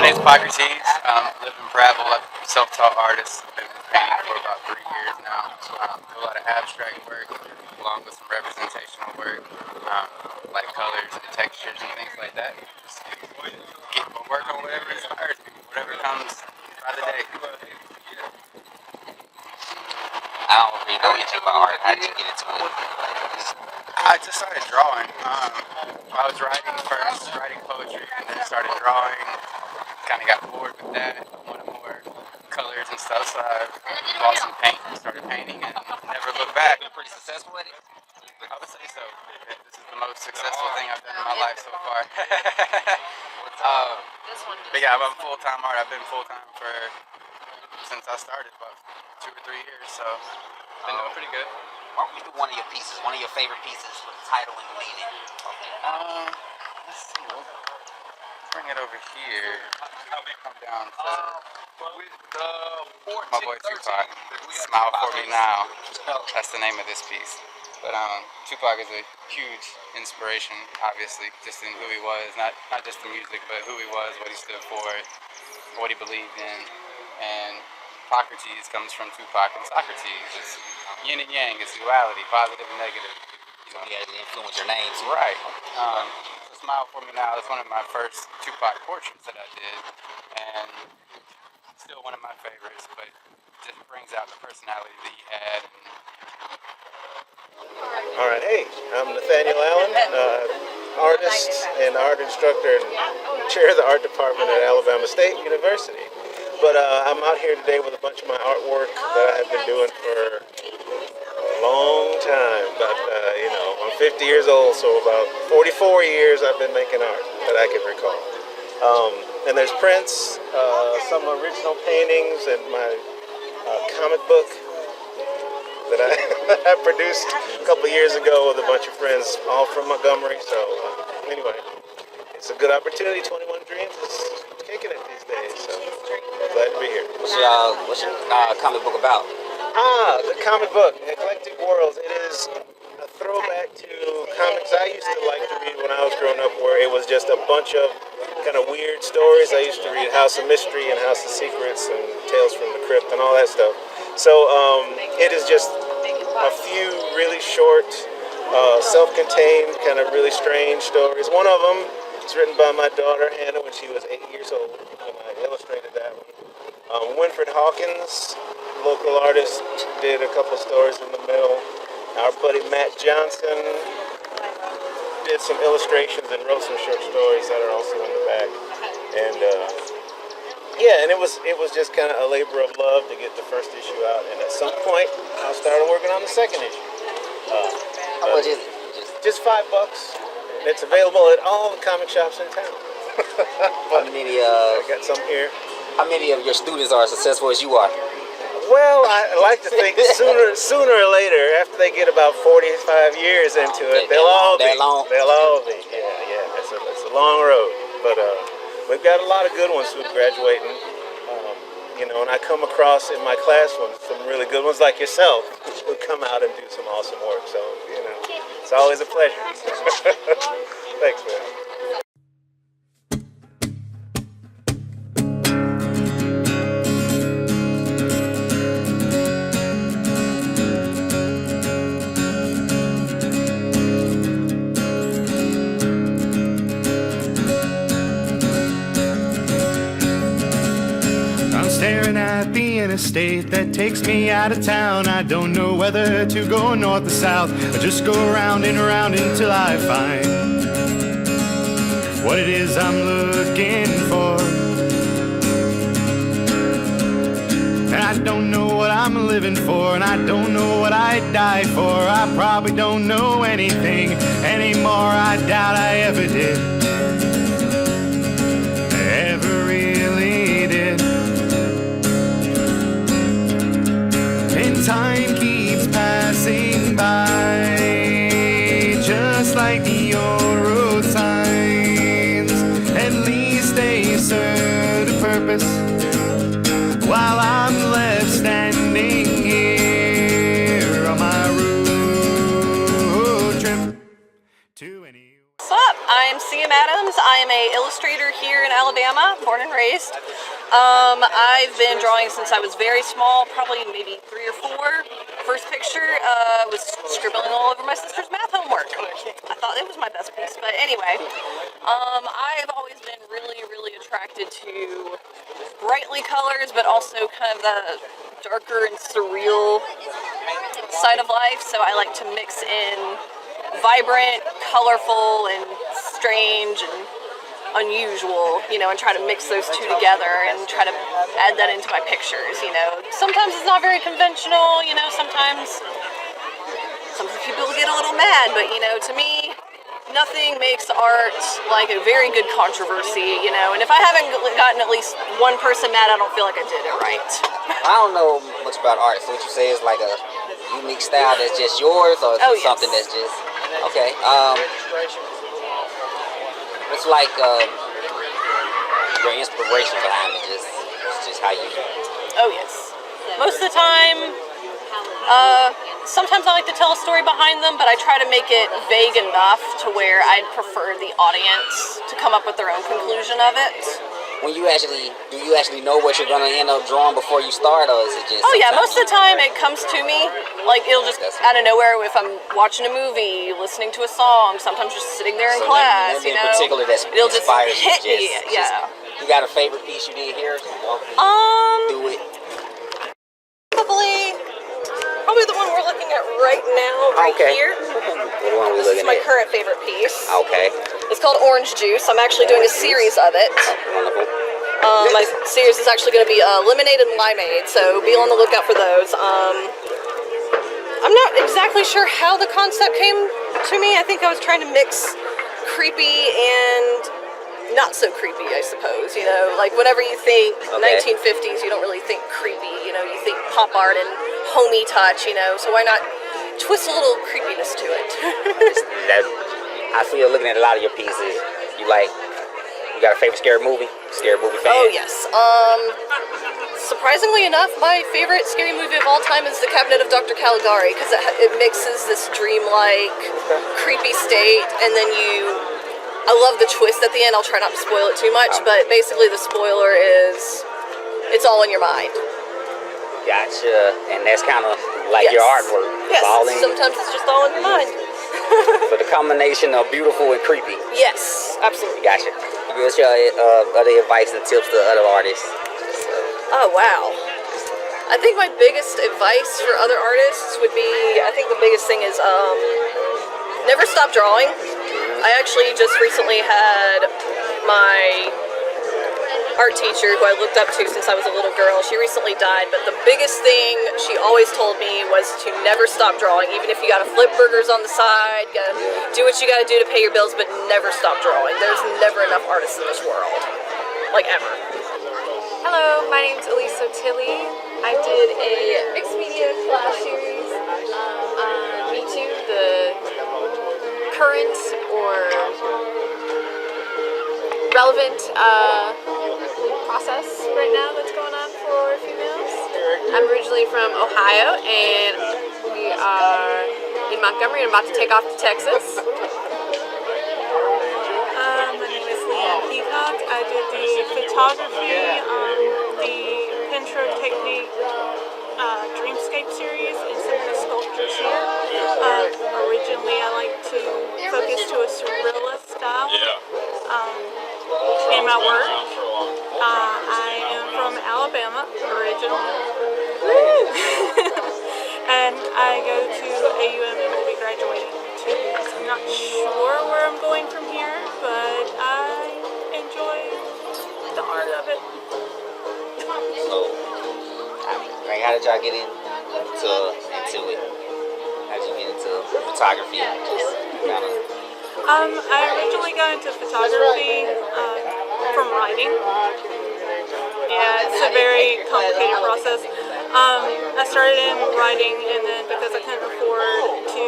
name's Socrates. Live in Prattville. I'm a self-taught artist. Been painting for about 3 years now. Do a lot of abstract work along with some representational work, like colors and textures and things like that. Just get my work on whatever inspires me, whatever comes by the day. I don't really know anything about art. How did you get into it? I just started drawing. I was writing first, writing poetry, and then started drawing. Kind of got bored with that. Wanted more colors and stuff, so I bought some paint and started painting and never looked back. Been pretty successful at it? I would say so. This is the most successful thing I've done in my life so far. But yeah, I'm full-time art. I've been full-time since I started, about 2 or 3 years, so been doing pretty good. Walk me through one of your pieces, one of your favorite pieces with the title and the meaning. Let's see. Bring it over here. Come down to my boy Tupac. Smile for Me Now. That's the name of this piece. But Tupac is a huge inspiration, obviously, just in who he was, not just the music, but who he was, what he stood for, what he believed in. And Socrates comes from Tupac and Socrates. It's yin and yang, it's duality, positive and negative. So he had to influence your name too. Right. So Smile for Me Now is one of my first Tupac portraits that I did, and still one of my favorites, but just brings out the personality that he had. All right, hey, I'm Nathaniel Allen, artist and art instructor and chair of the art department at Alabama State University. But I'm out here today with a bunch of my artwork that I have been doing for a long time. But, I'm 50 years old, so about 44 years I've been making art that I can recall. And there's prints, some original paintings, and my comic book that I produced a couple years ago with a bunch of friends, all from Montgomery. So anyway, it's a good opportunity. 21 Dreams is kicking it these days. So glad to be here. What's your comic book about? The comic book, Eclectic Worlds. It is a throwback to comics I used to like to read when I was growing up, where it was just a bunch of kind of weird stories. I used to read House of Mystery and House of Secrets and Tales from the Crypt and all that stuff. So it is just a few really short, self-contained, kind of really strange stories. One of them is written by my daughter Hannah when she was 8 years old, and I illustrated that one. Winfred Hawkins, local artist, did a couple stories in the middle. Our buddy Matt Johnson did some illustrations and wrote some short stories that are also in the back. And and it was just kind of a labor of love to get the first issue out. And at some point, I started working on the second issue. How much is it? Just $5. And it's available at all the comic shops in town. How many? I got some here. How many of your students are as successful as you are? Well, I like to think sooner or later, after they get about 45 years into it, they'll all be. Yeah. It's a long road, but we've got a lot of good ones who are graduating. And I come across in my class some really good ones like yourself who come out and do some awesome work. So it's always a pleasure. Thanks, man. Staring at the interstate that takes me out of town. I don't know whether to go north or south, or just go round and round until I find what it is I'm looking for. And I don't know what I'm living for, and I don't know what I'd die for. I probably don't know anything anymore. I doubt I ever did, ever really did. Time keeps passing by, just like the old road signs. At least they serve a purpose, while I'm left standing here on my road trip to any. What's up? I'm am CM Adams. I am a illustrator here in Alabama, born and raised. I've been drawing since I was very small, probably maybe 3 or 4. First picture was scribbling all over my sister's math homework. I thought it was my best piece, but anyway. I've always been really, really attracted to brightly colors, but also kind of the darker and surreal side of life, so I like to mix in vibrant, colorful, and strange and unusual, you know, and try to mix those two together and try to add that into my pictures, you know. Sometimes it's not very conventional, you know, sometimes people get a little mad, but, you know, to me, nothing makes art like a very good controversy, you know, and if I haven't gotten at least one person mad, I don't feel like I did it right. I don't know much about art, so what you say is like a unique style that's just yours, or is it something that's just, okay, what's like your inspiration behind it, just how you... Oh yes. Most of the time, sometimes I like to tell a story behind them, but I try to make it vague enough to where I'd prefer the audience to come up with their own conclusion of it. Do you actually know what you're gonna end up drawing before you start, or is it just? Oh yeah, most of the time it comes to me, like it'll just out of nowhere. If I'm watching a movie, listening to a song, sometimes just sitting there in class, you know. In particular, that it'll just inspires hit you. me. Yeah. You got a favorite piece you did here? Do it. Probably the one we're looking at right now, here. What one are we This looking is my at? current favorite piece. Okay. It's called Orange Juice. I'm actually doing a series of it. Wonderful. My series is actually going to be lemonade and limeade, so be on the lookout for those. I'm not exactly sure how the concept came to me. I think I was trying to mix creepy and not so creepy, I suppose. You know, like whenever you think 1950s, you don't really think creepy. You know, you think pop art and homey touch. You know, so why not twist a little creepiness to it? I feel looking at a lot of your pieces, you got a favorite scary movie? Scary movie fan? Oh yes. Surprisingly enough, my favorite scary movie of all time is The Cabinet of Dr. Caligari, because it mixes this dreamlike, creepy state, and then I love the twist at the end. I'll try not to spoil it too much, but basically the spoiler is it's all in your mind. Gotcha. And that's kind of like your artwork. Yes, sometimes it's just all in your mind. So the combination of beautiful and creepy. Yes, absolutely. Gotcha. You give us your other advice and tips to other artists. Oh, wow. I think my biggest advice for other artists would be, I think the biggest thing is never stop drawing. I actually just recently had my art teacher, who I looked up to since I was a little girl. She recently died, but the biggest thing she always told me was to never stop drawing. Even if you gotta flip burgers on the side, you gotta do what you gotta do to pay your bills, but never stop drawing. There's never enough artists in this world. Like, ever. Hello, my name's Elisa Tilly. I did a mixed media class series on Me Too, the current or relevant process right now that's going on for females. I'm originally from Ohio, and we are in Montgomery and about to take off to Texas. My name is Leanne Peacock. I did the photography on the Pinter Technique Dreamscape series and some of the sculptures here. Originally, I like to focus to a surrealist style in my work. I am from Alabama, originally. And I go to AUM and will be graduating in 2 weeks. I'm not sure where I'm going from here, but I enjoy the art of it. So, how did y'all get into it? How did you get into photography? I originally got into photography from writing. Yeah, it's a very complicated process. I started in writing, and then because I couldn't afford to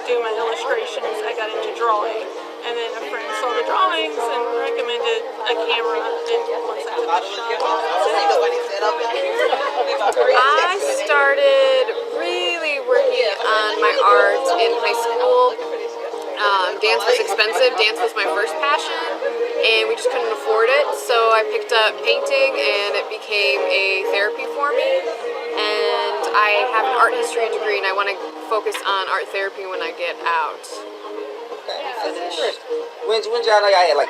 do my illustrations, I got into drawing. And then a friend saw the drawings and recommended a camera, and once I took the shot, I started really working on my art in high school. Dance was expensive. Dance was my first passion, and we just couldn't afford it. So I picked up painting, and it became a therapy for me. And I have an art history degree, and I want to focus on art therapy when I get out. When y'all know y'all had like,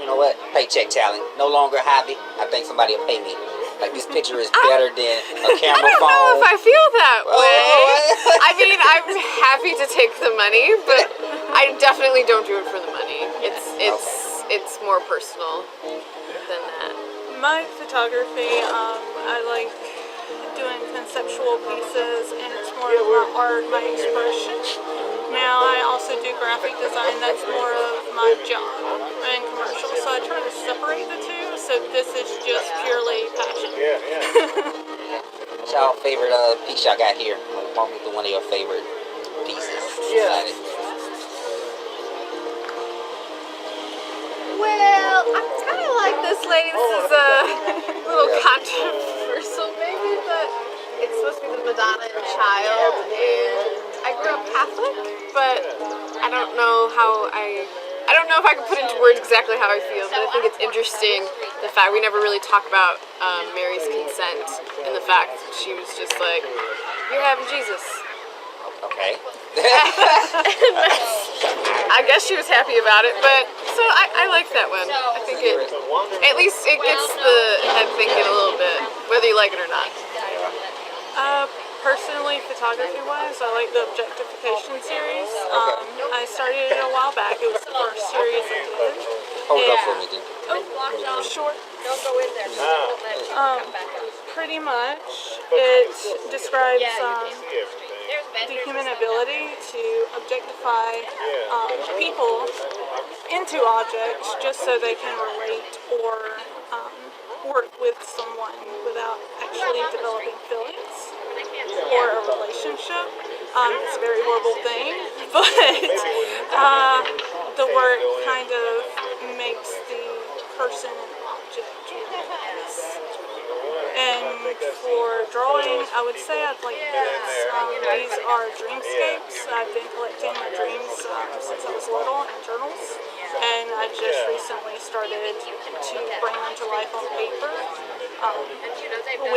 you know what, paycheck talent, no longer a hobby. I think somebody will pay me. Like this picture is better than a camera I don't phone. know if I feel that way. Oh. I mean, I'm happy to take the money, but I definitely don't do it for the money. It's more personal than that. My photography, I like doing conceptual pieces, and it's more of my art, my expression. Now I also do graphic design. That's more of my job and commercial. So I try to separate the two. So this is just purely passion. What's y'all favorite piece y'all got here? Walk me through one of your favorite pieces. Yeah. Well, I'm kind of like this lady. This is a little controversial, maybe, but it's supposed to be the Madonna and Child. And I grew up Catholic, but I don't know if I can put into words exactly how I feel. But I think it's interesting the fact we never really talk about Mary's consent and the fact that she was just like, "You're having Jesus." Okay. I guess she was happy about it, but so I like that one. I think at least it gets the head thinking a little bit, whether you like it or not. Personally, photography-wise, I like the objectification series. I started it a while back. It was the first series I did. Hold up for me, then. Oh, sure. Pretty much, it describes the human ability to objectify people into objects just so they can relate or work with someone without actually developing feelings or a relationship. It's a very horrible thing, but the work kind of makes the person an object. And for drawing, I would say I'd like this. These are dreamscapes. I've been collecting my dreams since I was little in journals, and I just recently started to bring them to life on paper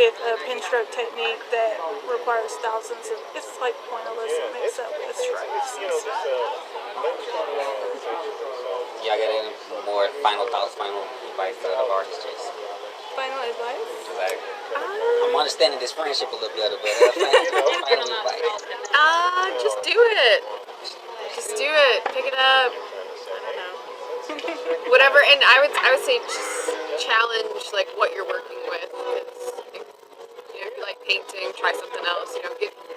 with a pen stroke technique that requires thousands of, it's like pointillist mixed up with stripes and stuff. Y'all got any more final thoughts, final advice to the artists? Final advice? Like, I'm understanding this friendship a little better, but final advice. Just do it. Just do it. Pick it up. I don't know. Whatever. And I would say just challenge like what you're working with. If you like painting, try something else.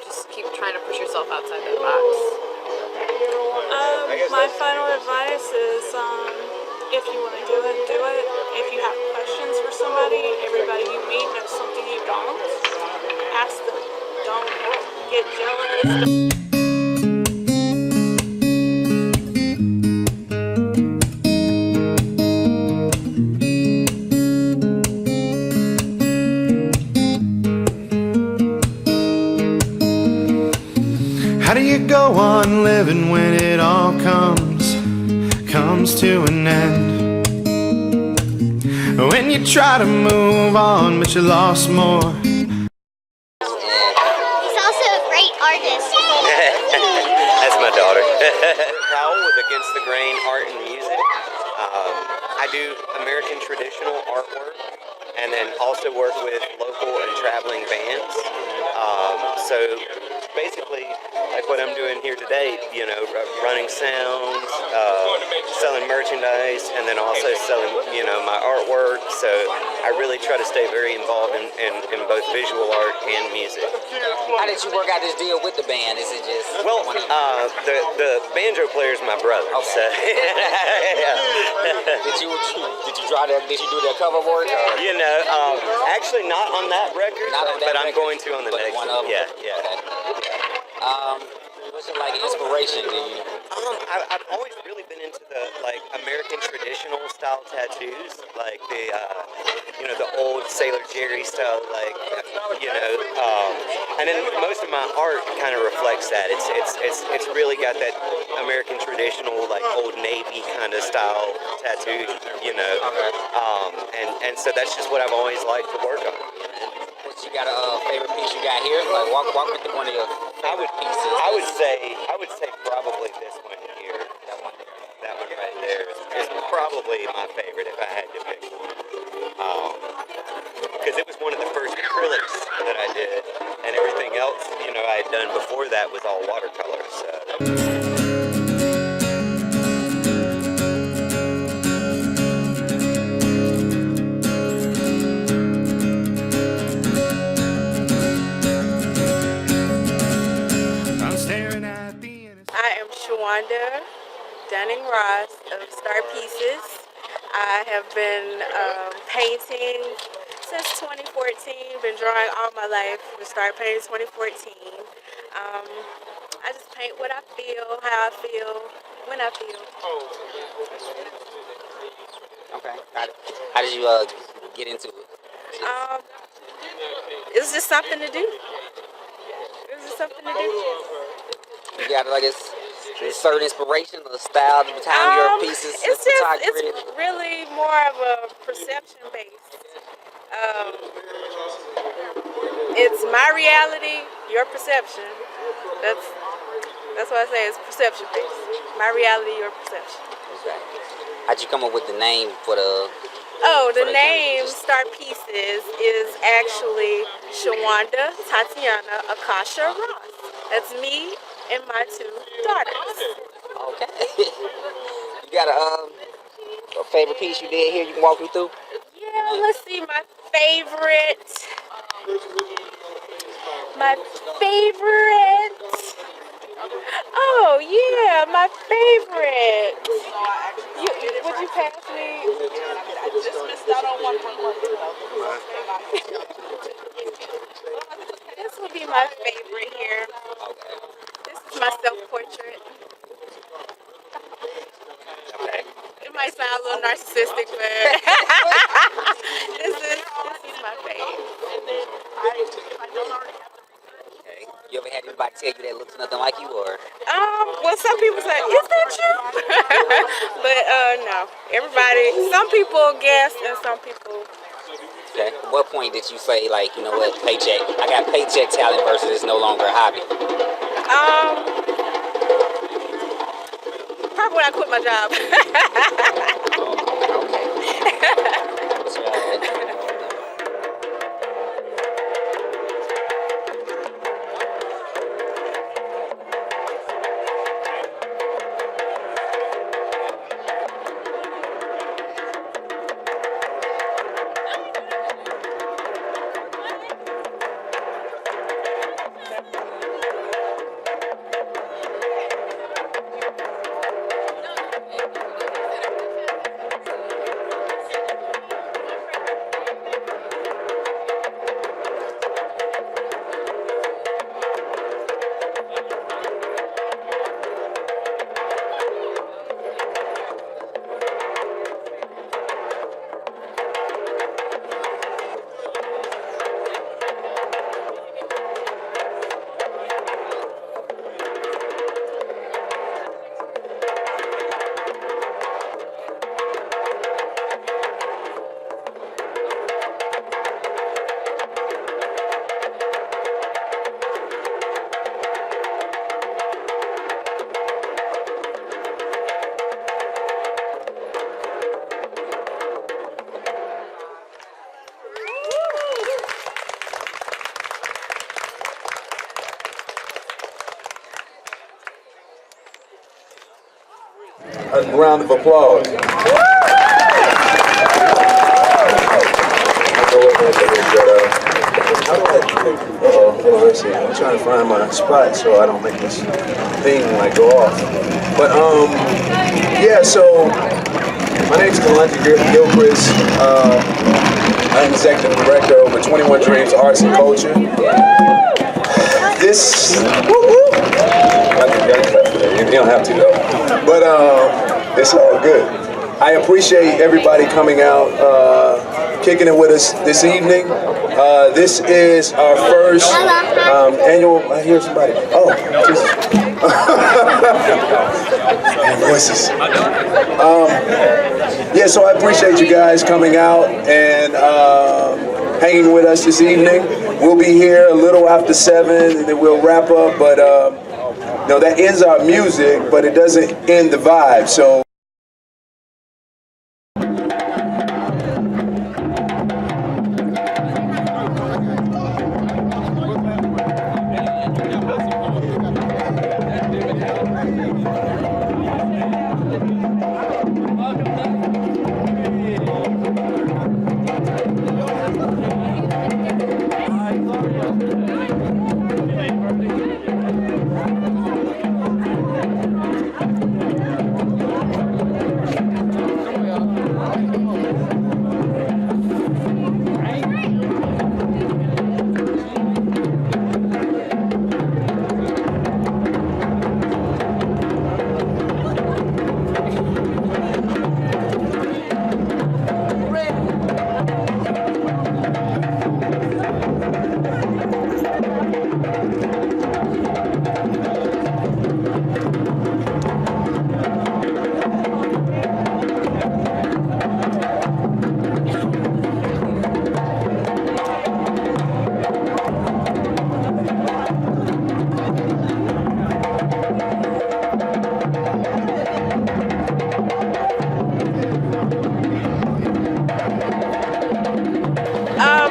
Just keep trying to push yourself outside that box. My final advice is, if you want to do it, do it. If you have questions for somebody, everybody you meet knows something you don't. Ask them. Don't get jealous. How do you go on living when it all comes to an end? When you try to move on, but you lost more. He's also a great artist. That's my daughter. Powell with Against the Grain Art and Music. I do American traditional artwork and then also work with local and traveling bands. So basically, like what I'm doing here today, running sounds, selling merchandise, and then also selling, my artwork. So I really try to stay very involved in both visual art and music. How did you work out this deal with the band? Is it just the banjo player is my brother. Okay. So Did you do their cover work? actually not on that record, Not on that but I'm record, going to on the but next one of them. Yeah. Okay. What's your like inspiration? I've always really been into the like American traditional style tattoos, like the the old Sailor Jerry style, like and then most of my art kind of reflects that. It's really got that American traditional like Old Navy kind of style tattoo, and so that's just what I've always liked to work on. What you got a favorite piece you got here? Like walk me through one of your favorite pieces. I would say probably this one here. That one right there is probably my favorite if I had to pick one. Because it was one of the first acrylics that I did, and everything else, I had done before that was all watercolors. So. I am Shawanda Dunning-Ross of Star Pieces. I have been painting since 2014, been drawing all my life. I started painting 2014. I just paint what I feel, how I feel, when I feel. Okay. How did you get into it? It was just something to do. You got like a certain inspiration or style to time your pieces? It's really more of a perception based. It's my reality, your perception. That's what I say. It's perception based. My reality, your perception. Okay. How'd you come up with the name for the? The name Star Pieces is actually Shawanda Tatiana Akasha Ross. That's me and my two daughters. Okay. You got a favorite piece you did here you can walk me through? Yeah, let's see. My favorite. Oh, yeah, my favorite. Would you pass me? I just missed out on one. This will be my favorite here. This is my self-portrait. Okay. It might sound a little narcissistic, but this is my favorite. Okay. You ever had anybody tell you that looks nothing like you, or? Well, some people say, "Is that you?" But no. Some people guess, and some people. Okay. At what point did you say, like, you know what, paycheck? I got paycheck talent versus it's no longer a hobby. Probably when I quit my job. A round of applause. Let's see. I'm trying to find my spot so I don't make this thing like go off. But yeah. So my name's Kalonji Gilchrist. I'm executive director over 21 Dreams Arts and Culture. this. You don't have to though. But it's all good. I appreciate everybody coming out, kicking it with us this evening. This is our first annual. I hear somebody. Oh, Jesus. Voices. Yeah, so I appreciate you guys coming out and hanging with us this evening. We'll be here a little after 7, and then we'll wrap up. But no, that ends our music, but it doesn't end the vibe. So.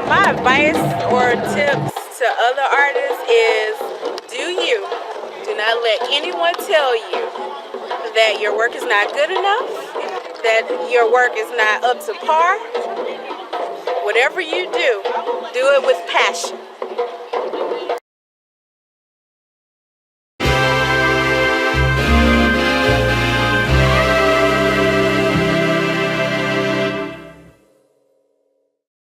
My advice or tips to other artists is do you. Do not let anyone tell you that your work is not good enough, that your work is not up to par. Whatever you do it with passion.